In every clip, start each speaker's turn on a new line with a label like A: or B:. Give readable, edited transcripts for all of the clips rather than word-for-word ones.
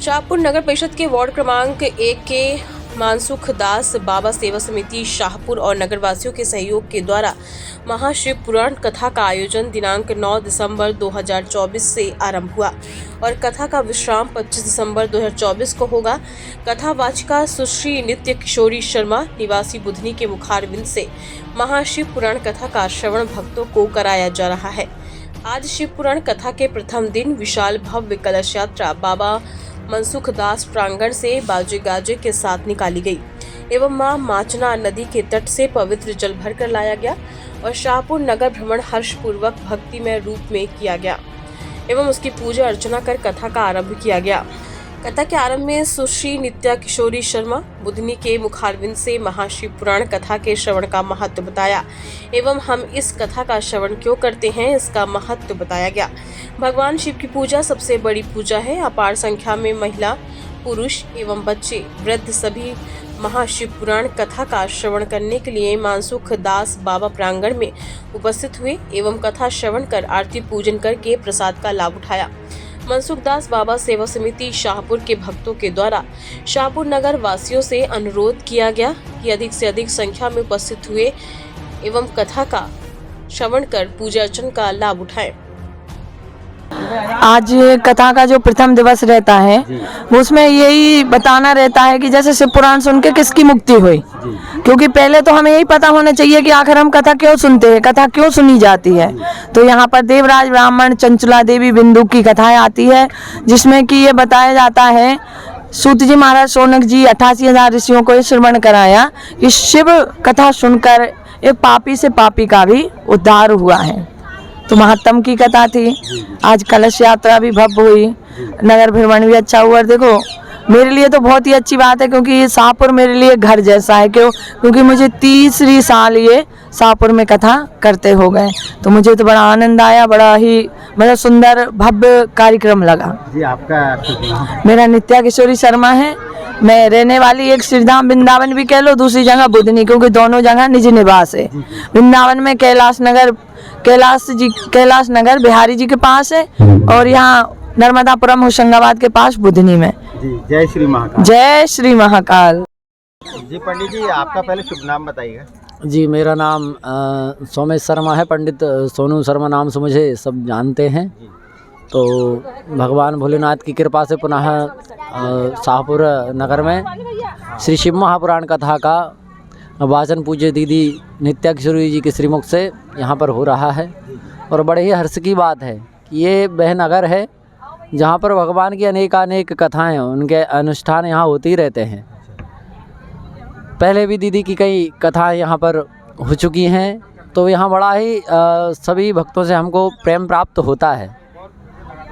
A: शाहपुर नगर परिषद के वार्ड क्रमांक 1 के मानसुख दास बाबा सेवा समिति शाहपुर और नगरवासियों के सहयोग के द्वारा महाशिव पुराण कथा का आयोजन दिनांक 9 दिसंबर 2024 से आरंभ हुआ और कथा का विश्राम 25 दिसंबर 2024 को होगा। कथावाचिका सुश्री नित्य किशोरी शर्मा निवासी बुधनी के मुखारबिंद से महाशिव पुराण कथा का श्रवण भक्तों को कराया जा रहा है। आज शिव पुराण कथा के प्रथम दिन विशाल भव्य कलश यात्रा बाबा मनसुख दास प्रांगण से बाजे गाजे के साथ निकाली गई एवं मां माचना नदी के तट से पवित्र जल भरकर लाया गया और शाहपुर नगर भ्रमण हर्षपूर्वक भक्तिमय रूप में किया गया एवं उसकी पूजा अर्चना कर कथा का आरंभ किया गया। कथा के आरंभ में सुश्री नित्या किशोरी शर्मा बुधनी के मुखारबिंद से महाशिव पुराण कथा के श्रवण का महत्व बताया एवं हम इस कथा का श्रवण क्यों करते हैं इसका महत्व बताया गया। भगवान शिव की पूजा सबसे बड़ी पूजा है। अपार संख्या में महिला, पुरुष एवं बच्चे, वृद्ध सभी महाशिव पुराण कथा का श्रवण करने के लिए मानसुख दास बाबा प्रांगण में उपस्थित हुए एवं कथा श्रवण कर आरती पूजन करके प्रसाद का लाभ उठाया। मनसुख दास बाबा सेवा समिति शाहपुर के भक्तों के द्वारा शाहपुर नगर वासियों से अनुरोध किया गया कि अधिक से अधिक संख्या में उपस्थित हुए एवं कथा का श्रवण कर पूजा अर्चन का लाभ उठाएं।
B: आज कथा का जो प्रथम दिवस रहता है वो उसमें यही बताना रहता है कि जैसे शिव पुराण सुन के किसकी मुक्ति हुई, क्योंकि पहले तो हमें यही पता होना चाहिए कि आखिर हम कथा क्यों सुनते हैं, कथा क्यों सुनी जाती है। तो यहाँ पर देवराज ब्राह्मण चंचला देवी बिंदु की कथाएं आती है जिसमें कि ये बताया जाता है सूत जी महाराज शौनक जी 88,000 ऋषियों को श्रवण कराया कि शिव कथा सुनकर एक पापी से पापी का भी उद्धार हुआ है। तो महात्म की कथा थी। आज कलश यात्रा भी भव्य हुई, नगर भ्रमण भी अच्छा हुआ। देखो मेरे लिए तो बहुत ही अच्छी बात है क्योंकि ये शाहपुर मेरे लिए घर जैसा है। क्योंकि मुझे तीसरी साल ये शाहपुर में कथा करते हो गए, तो मुझे तो बड़ा आनंद आया, बड़ा ही मतलब सुंदर भव्य कार्यक्रम लगा।
C: जी आपका?
B: मेरा नित्या किशोरी शर्मा है। मैं रहने वाली एक श्रीधाम वृंदावन भी कह लो, दूसरी जगह बुधनी, क्योंकि दोनों जगह निज निवास है। वृंदावन में कैलाश नगर बिहारी जी के पास है और यहाँ नर्मदापुरम होशंगाबाद के पास बुधनी में।
C: जी जय श्री महाकाल।
B: जय श्री महाकाल।
C: जी पंडित जी आपका पहले शुभ नाम बताइएगा।
D: जी मेरा नाम सोमेश शर्मा है। पंडित सोनू शर्मा नाम से मुझे सब जानते हैं। तो भगवान भोलेनाथ की कृपा से पुनः शाहपुर नगर में श्री शिव महापुराण कथा का वाचन पूज्य दीदी नित्या किशोरी जी के श्रीमुख से यहाँ पर हो रहा है और बड़े ही हर्ष की बात है कि ये वह नगर है जहाँ पर भगवान की अनेकानेक कथाएं, उनके अनुष्ठान यहाँ होते ही रहते हैं। पहले भी दीदी की कई कथाएं यहाँ पर हो चुकी हैं, तो यहाँ बड़ा ही सभी भक्तों से हमको प्रेम प्राप्त होता है।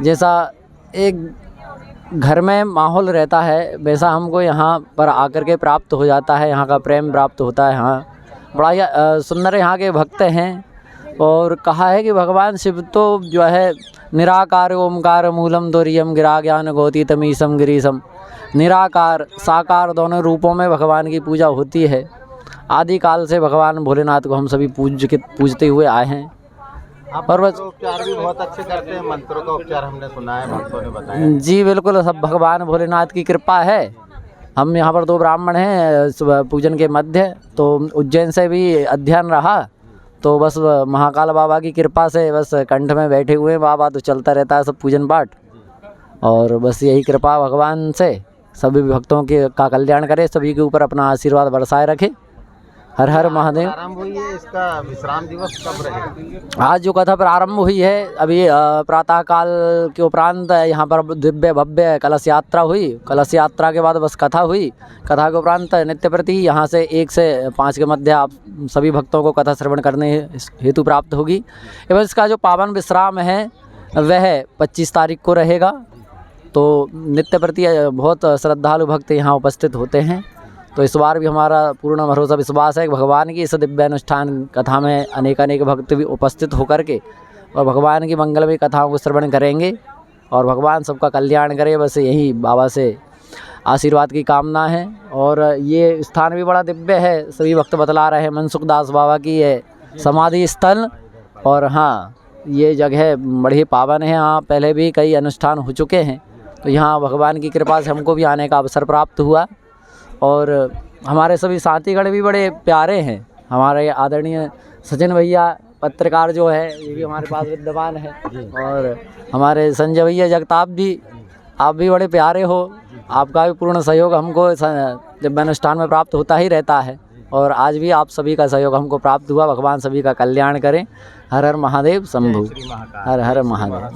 D: जैसा एक घर में माहौल रहता है वैसा हमको यहाँ पर आकर के प्राप्त हो जाता है, यहाँ का प्रेम प्राप्त होता है। यहाँ बड़ा ही सुंदर यहाँ के भक्त हैं और कहा है कि भगवान शिव तो जो है निराकार ओमकार मूलम दोरियम गिरा ज्ञान गोतीतमीशम गिरीशम, निराकार साकार दोनों रूपों में भगवान की पूजा होती है। आदि काल से भगवान भोलेनाथ को हम सभी पूजते हुए आए हैं।
C: और उपचार भी बहुत अच्छे करते हैं, मंत्रों का उपचार हमने सुना है, भक्तों ने बताया।
D: जी बिल्कुल, सब भगवान भोलेनाथ की कृपा है। हम यहाँ पर 2 ब्राह्मण हैं पूजन के मध्य, तो उज्जैन से भी अध्ययन रहा, तो बस महाकाल बाबा की कृपा से बस कंठ में बैठे हुए हैं बाबा, तो चलता रहता है सब पूजन पाठ। और बस यही कृपा भगवान से सभी भक्तों के का कल्याण करे, सभी के ऊपर अपना आशीर्वाद बरसाए रखे। हर हर महादेव।
C: आरंभ हुई है, इसका विश्राम दिवस कब रहेगा?
D: आज जो कथा प्रारंभ हुई है अभी प्रातः काल के उपरांत यहाँ पर दिव्य भव्य कलश यात्रा हुई। कलश यात्रा के बाद बस कथा हुई। कथा के उपरांत नित्य प्रति यहाँ से 1 से 5 के मध्य आप सभी भक्तों को कथा श्रवण करने हेतु प्राप्त होगी। एवं इसका जो पावन विश्राम है वह 25 तारीख को रहेगा। तो नित्य प्रति बहुत श्रद्धालु भक्त यहाँ उपस्थित होते हैं। तो इस बार भी हमारा पूर्ण भरोसा विश्वास है कि भगवान की इस दिव्य अनुष्ठान कथा में अनेक भक्त भी उपस्थित होकर के और भगवान की मंगलमयी कथाओं को श्रवण करेंगे और भगवान सबका कल्याण करे। बस यही बाबा से आशीर्वाद की कामना है। और ये स्थान भी बड़ा दिव्य है, सभी भक्त बतला रहे हैं, मनसुख दास बाबा की है समाधि स्थल। और हाँ, ये जगह बड़ी पावन है, यहाँ पहले भी कई अनुष्ठान हो चुके हैं। तो यहाँ भगवान की कृपा से हमको भी आने का अवसर प्राप्त हुआ। और हमारे सभी साथीगण भी बड़े प्यारे हैं। हमारे आदरणीय सचिन भैया पत्रकार जो है ये भी हमारे पास विद्यमान है, और हमारे संजय भैया जगताप भी, आप भी बड़े प्यारे हो। आपका भी पूर्ण सहयोग हमको दिव्य अनुष्ठान में प्राप्त होता ही रहता है, और आज भी आप सभी का सहयोग हमको प्राप्त हुआ। भगवान सभी का कल्याण करें। हर हर महादेव शंभु। हर हर महादेव।